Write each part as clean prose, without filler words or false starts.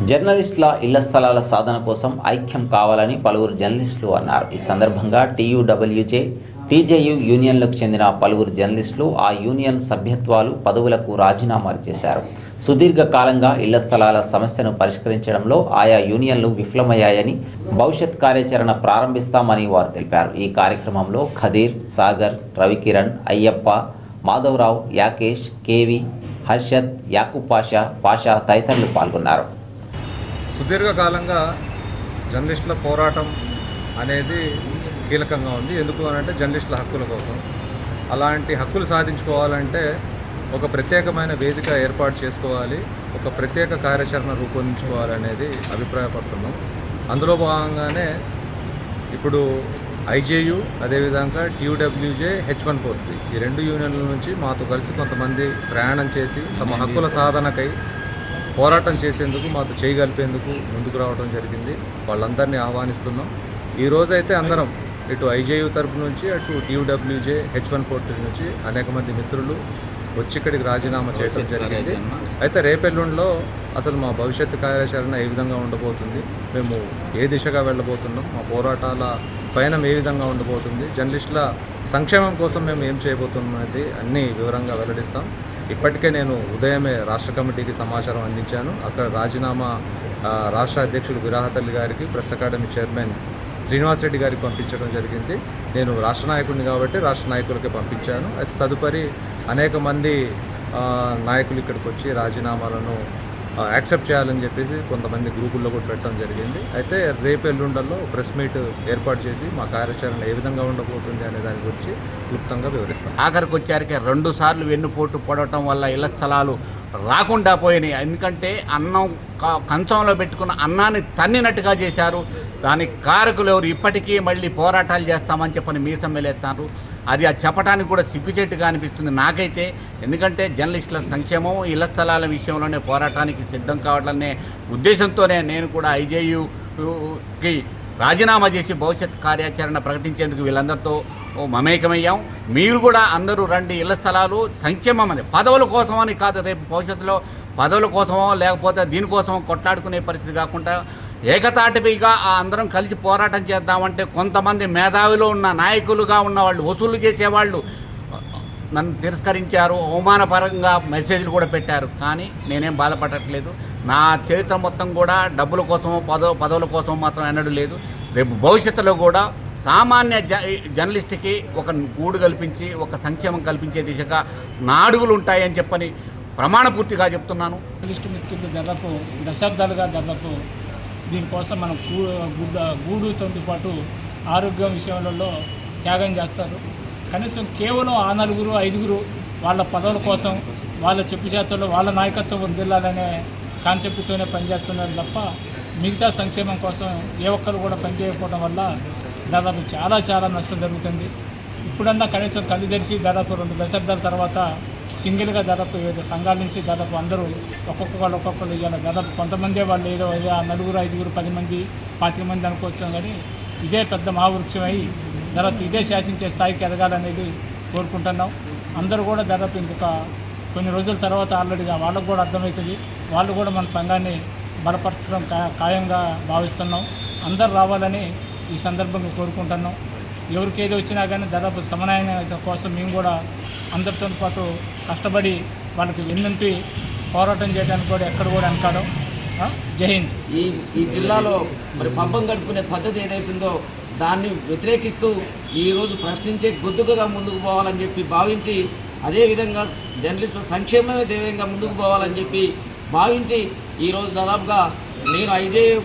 జర్నలిస్టుల ఇళ్ల స్థలాల సాధన కోసం ఐక్యం కావాలని పలువురు జర్నలిస్టులు అన్నారు. ఈ సందర్భంగా టీయూడబ్ల్యూజే, టీజేయూ యూనియన్లకు చెందిన పలువురు జర్నలిస్టులు ఆ యూనియన్ సభ్యత్వాలు పదవులకు రాజీనామాలు చేశారు. సుదీర్ఘకాలంగా ఇళ్ల స్థలాల సమస్యను పరిష్కరించడంలో ఆయా యూనియన్లు విఫలమయ్యాయని, భవిష్యత్ కార్యాచరణ ప్రారంభిస్తామని వారు తెలిపారు. ఈ కార్యక్రమంలో ఖదీర్, సాగర్, రవికిరణ్, అయ్యప్ప, మాధవరావు, యాకేష్, కేవి, హర్షద్, యాకూబ్ పాషా తదితరులు పాల్గొన్నారు. సుదీర్ఘకాలంగా జర్నలిస్టుల పోరాటం అనేది కీలకంగా ఉంది. ఎందుకు అనంటే జర్నలిస్టుల హక్కుల కోసం. అలాంటి హక్కులు సాధించుకోవాలంటే ఒక ప్రత్యేకమైన వేదిక ఏర్పాటు చేసుకోవాలి, ఒక ప్రత్యేక కార్యాచరణ రూపొందించుకోవాలనేది అభిప్రాయపడుతున్నాం. అందులో భాగంగానే ఇప్పుడు ఐజేయు, అదేవిధంగా టీయూడబ్ల్యూజే, H143 ఈ రెండు యూనియన్ల నుంచి మాతో కలిసి కొంతమంది ప్రయాణం చేసి తమ హక్కుల సాధనకై పోరాటం చేసేందుకు, మాతో చేయగలిపేందుకు ముందుకు రావడం జరిగింది. వాళ్ళందరినీ ఆహ్వానిస్తున్నాం. ఈ రోజైతే అందరం ఇటు ఐజేయు తరపు నుంచి, అటు టీయూడబ్ల్యూజే, H143 నుంచి అనేక మంది మిత్రులు వచ్చి ఇక్కడికి రాజీనామా చేయడం జరిగింది. అయితే రేపెల్లుండిలో అసలు మా భవిష్యత్తు కార్యాచరణ ఏ విధంగా ఉండబోతుంది, మేము ఏ దిశగా వెళ్ళబోతున్నాం, మా పోరాటాల పయనం ఏ విధంగా ఉండబోతుంది, జర్నలిస్టుల సంక్షేమం కోసం మేము ఏం చేయబోతున్నాం అనేది అన్నీ వివరంగా వెల్లడిస్తాం. ఇప్పటికే నేను ఉదయమే రాష్ట్ర కమిటీకి సమాచారం అందించాను. అక్కడ రాజీనామా రాష్ట్ర అధ్యక్షులు విరాహతల్లి గారికి, press academy chairman Srinivas Reddy గారికి పంపించడం జరిగింది. నేను రాష్ట్ర నాయకుడిని కాబట్టి రాష్ట్ర నాయకులకే పంపించాను. అయితే తదుపరి అనేక మంది నాయకులు ఇక్కడికి వచ్చి రాజీనామాలను యాక్సెప్ట్ చేయాలని చెప్పేసి కొంతమంది గ్రూపుల్లో కూడా పెట్టడం జరిగింది. అయితే రేపు ఎల్లుండల్లో ప్రెస్ మీట్ ఏర్పాటు చేసి మా కార్యాచరణ ఏ విధంగా ఉండబోతుంది అనే దాని గురించి క్లుప్తంగా వివరిస్తాం. ఆఖరికి వచ్చారికి 2 సార్లు వెన్నుపోటు పడటం వల్ల ఇళ్ల స్థలాలు రాకుండా పోయినాయి. ఎందుకంటే అన్నం కంచంలో పెట్టుకున్న అన్నాన్ని తన్నినట్టుగా చేశారు. దానికి కారకులు ఎవరు? ఇప్పటికీ మళ్ళీ పోరాటాలు చేస్తామని చెప్పని మీసం వెలేస్తారు. అది చెప్పడానికి కూడా సిగ్గుచేటుగా అనిపిస్తుంది నాకైతే. ఎందుకంటే జర్నలిస్టుల సంక్షేమం, ఇళ్ల స్థలాల విషయంలోనే పోరాటానికి సిద్ధం కావాలనే ఉద్దేశంతోనే నేను కూడా ఐజేయుకి రాజీనామా చేసి భవిష్యత్ కార్యాచరణ ప్రకటించేందుకు వీళ్ళందరితో మమేకమయ్యాం. మీరు కూడా అందరూ రండి. ఇళ్ల స్థలాలు సంక్షేమం అని, పదవుల కోసమని కాదు. రేపు భవిష్యత్తులో పదవుల కోసమో లేకపోతే దీనికోసమో కొట్లాడుకునే పరిస్థితి కాకుండా ఏకతాటిగా అందరం కలిసి పోరాటం చేద్దామంటే కొంతమంది మేధావిలో ఉన్న నాయకులుగా ఉన్న వాళ్ళు, వసూలు చేసేవాళ్ళు నన్ను తిరస్కరించారు, అవమానపరంగా మెసేజ్లు కూడా పెట్టారు. కానీ నేనేం బాధపడట్లేదు. నా చరిత్ర మొత్తం కూడా డబ్బుల కోసమో పదవుల కోసమో మాత్రం ఎన్నడూ లేదు. రేపు భవిష్యత్తులో కూడా సామాన్య జర్నలిస్ట్కి ఒక గూడు కల్పించి, ఒక సంక్షేమం కల్పించే దిశగా నా అడుగులు ఉంటాయని చెప్పని ప్రమాణపూర్తిగా చెప్తున్నాను. జర్నలిస్టు మిత్రులు దాదాపు దశాబ్దాలుగా దీనికోసం మనం గూడుతో పాటు ఆరోగ్యం విషయంలో త్యాగం చేస్తారు. కనీసం కేవలం ఆ 4-5 వాళ్ళ పదవుల కోసం, వాళ్ళ చెప్పు చేతుల్లో వాళ్ళ నాయకత్వం వదిలాలనే కాన్సెప్ట్తోనే పనిచేస్తున్నారు తప్ప మిగతా సంక్షేమం కోసం ఏ ఒక్కరు కూడా పనిచేయకపోవడం వల్ల దాదాపు చాలా నష్టం జరుగుతుంది. ఇప్పుడన్నా కనీసం కళ్ళు తెరిచి దాదాపు 2 దశాబ్దాల తర్వాత సింగిల్గా దాదాపు 5 సంఘాల నుంచి దాదాపు అందరూ ఒక్కొక్కరు ఇవ్వాలి. దాదాపు కొంతమందే వాళ్ళు ఏదో 4, 5, 10 మంది, 25 మంది అనుకోవచ్చు. కానీ ఇదే పెద్ద మహావృక్షమై దాదాపు ఇదే శాసించే స్థాయికి ఎదగాలనేది కోరుకుంటున్నాం. అందరూ కూడా దాదాపు ఇంకొక కొన్ని రోజుల తర్వాత ఆల్రెడీగా వాళ్ళకు కూడా అర్థమవుతుంది. వాళ్ళు కూడా మన సంఘాన్ని బలపరచడం ఖాయంగా భావిస్తున్నాం. అందరు రావాలని ఈ సందర్భంగా కోరుకుంటున్నాం. ఎవరికి ఏది వచ్చినా కానీ దాదాపు సమన్వయం కోసం మేము కూడా అందరితో పాటు కష్టపడి వాళ్ళకి వెన్నంటి పోరాటం చేయడానికి కూడా ఎక్కడ కూడా వెనకాడం. జై హింద్. ఈ జిల్లాలో మరి పబ్బం గడుపుకునే పద్ధతి ఏదైతుందో దాన్ని వ్యతిరేకిస్తూ ఈరోజు ప్రశ్నించే గొంతుకగా ముందుకు పోవాలని చెప్పి భావించి, అదేవిధంగా జర్నలిస్టుల సంక్షేమమే ధ్యేయంగా ముందుకు పోవాలని చెప్పి భావించి ఈరోజు దాదాపుగా నేను ఐజేయు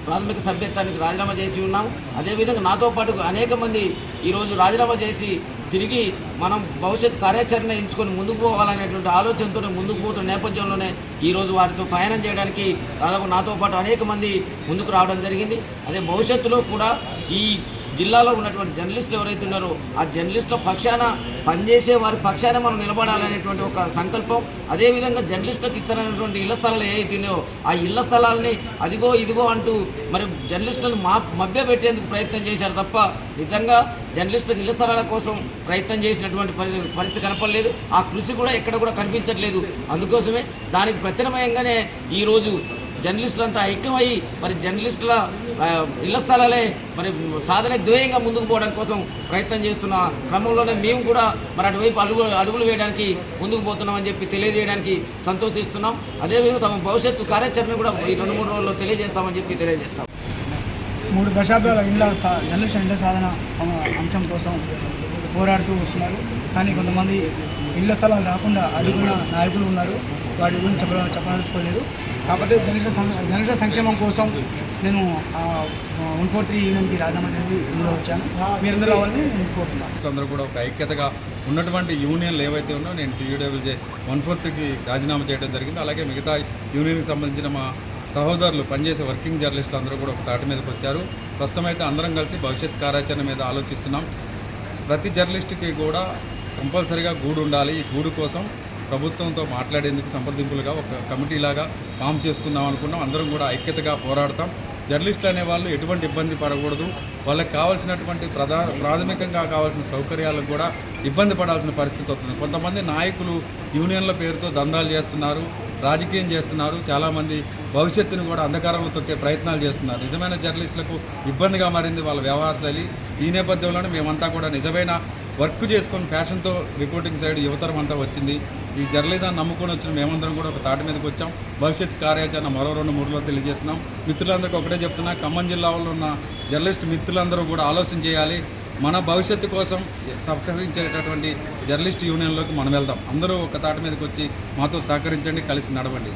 ప్రాథమిక సభ్యత్వానికి రాజీనామా చేసి ఉన్నాం. అదేవిధంగా నాతో పాటు అనేక మంది ఈరోజు రాజీనామా చేసి తిరిగి మనం భవిష్యత్ కార్యాచరణ ఎంచుకొని ముందుకు పోవాలనేటువంటి ఆలోచనతో ముందుకు పోతున్న నేపథ్యంలోనే ఈరోజు వారితో ప్రయాణం చేయడానికి దాదాపు నాతో పాటు అనేక మంది ముందుకు రావడం జరిగింది. అదే భవిష్యత్తులో కూడా ఈ జిల్లాలో ఉన్నటువంటి జర్నలిస్టులు ఎవరైతే ఉన్నారో ఆ జర్నలిస్టుల పక్షాన పనిచేసే వారి పక్షాన మనం నిలబడాలనేటువంటి ఒక సంకల్పం. అదేవిధంగా జర్నలిస్టులకు ఇస్తారనేటువంటి ఇళ్ల స్థలాలు ఏవైతున్నాయో ఆ ఇళ్ల స్థలాలని అదిగో ఇదిగో అంటూ మరి జర్నలిస్టులను మభ్యపెట్టేందుకు ప్రయత్నం చేశారు తప్ప నిజంగా జర్నలిస్టులకు ఇళ్ల స్థలాల కోసం ప్రయత్నం చేసినటువంటి పరిస్థితి కనపడలేదు. ఆ కృషి కూడా ఎక్కడ కూడా కనిపించట్లేదు. అందుకోసమే దానికి ప్రత్యామ్నాయంగానే ఈరోజు జర్నలిస్టులంతా ఐక్యమై మరి జర్నలిస్టుల ఇళ్ల స్థలాలే మరి సాధన ధ్యేయంగా ముందుకు పోవడం కోసం ప్రయత్నం చేస్తున్న క్రమంలోనే మేము కూడా మరి అటువైపు అడుగులు వేయడానికి ముందుకు పోతున్నామని చెప్పి తెలియజేయడానికి సంతోషిస్తున్నాం. అదేవిధంగా తమ భవిష్యత్తు కార్యాచరణ కూడా ఈ 2-3 రోజుల్లో తెలియజేస్తామని చెప్పి తెలియజేస్తాం. 3 దశాబ్దాల జర్నలిస్ట్ ఇళ్ల సాధన అంశం కోసం పోరాడుతూ వస్తున్నారు. కానీ కొంతమంది ఇళ్ల స్థలాలు రాకుండా అడుగున్న నాయకులు ఉన్నారు. వాటి గురించి చెప్పదలుచుకోలేదు. కాకపోతే జర్నలిస్టుల సంక్షేమం కోసం నేను 143 యూనియన్కి రాజీనామా చేసి ఇందులో వచ్చాను. మీరందరూ రావాలని నేను కోరుతున్నాను. అందరూ కూడా ఒక ఐక్యతగా ఉన్నటువంటి యూనియన్లు ఏవైతే ఉన్నాయో నేను TUWJ 143కి రాజీనామా చేయడం జరిగింది. అలాగే మిగతా యూనియన్కి సంబంధించిన మా సహోదరులు పనిచేసే వర్కింగ్ జర్నలిస్టులు అందరూ కూడా ఒక తాటి మీదకి వచ్చారు. ప్రస్తుతం అయితే అందరం కలిసి భవిష్యత్ కార్యాచరణ మీద ఆలోచిస్తున్నాం. ప్రతి జర్నలిస్టుకి కూడా కంపల్సరీగా గూడు ఉండాలి. ఈ గూడు కోసం ప్రభుత్వంతో మాట్లాడేందుకు సంప్రదింపులుగా ఒక కమిటీలాగా ఫామ్ చేసుకుందాం అనుకున్నాం. అందరం కూడా ఐక్యతగా పోరాడతాం. జర్నలిస్టులు అనేవాళ్ళు ఎటువంటి ఇబ్బంది పడకూడదు. వాళ్ళకి కావాల్సినటువంటి ప్రాథమికంగా కావాల్సిన సౌకర్యాలకు కూడా ఇబ్బంది పడాల్సిన పరిస్థితి వస్తుంది. కొంతమంది నాయకులు యూనియన్ల పేరుతో దందాలు చేస్తున్నారు, రాజకీయం చేస్తున్నారు. చాలామంది భవిష్యత్తును కూడా అంధకారంలో తొక్కే ప్రయత్నాలు చేస్తున్నారు. నిజమైన జర్నలిస్టులకు ఇబ్బందిగా మారింది వాళ్ళ వ్యవహార శైలి. ఈ నేపథ్యంలోనే మేమంతా కూడా నిజమైన వర్క్ చేసుకొని ఫ్యాషన్తో రిపోర్టింగ్ సైడ్ యువతరం అంతా వచ్చింది. ఈ జర్నలిజాన్ని నమ్ముకొని వచ్చిన మేమందరం కూడా ఒక తాటి మీదకి వచ్చాం. భవిష్యత్ కార్యాచరణ మరో 2-3 తెలియజేస్తున్నాం. మిత్రులందరికీ ఒకటే చెప్తున్నా, ఖమ్మం జిల్లాలో ఉన్న జర్నలిస్ట్ మిత్రులందరూ కూడా ఆలోచన చేయాలి. మన భవిష్యత్తు కోసం సహకరించేటటువంటి జర్నలిస్ట్ యూనియన్లోకి మనం వెళ్దాం. అందరూ ఒక తాటి మీదకి వచ్చి మాతో సహకరించండి, కలిసి నడవండి.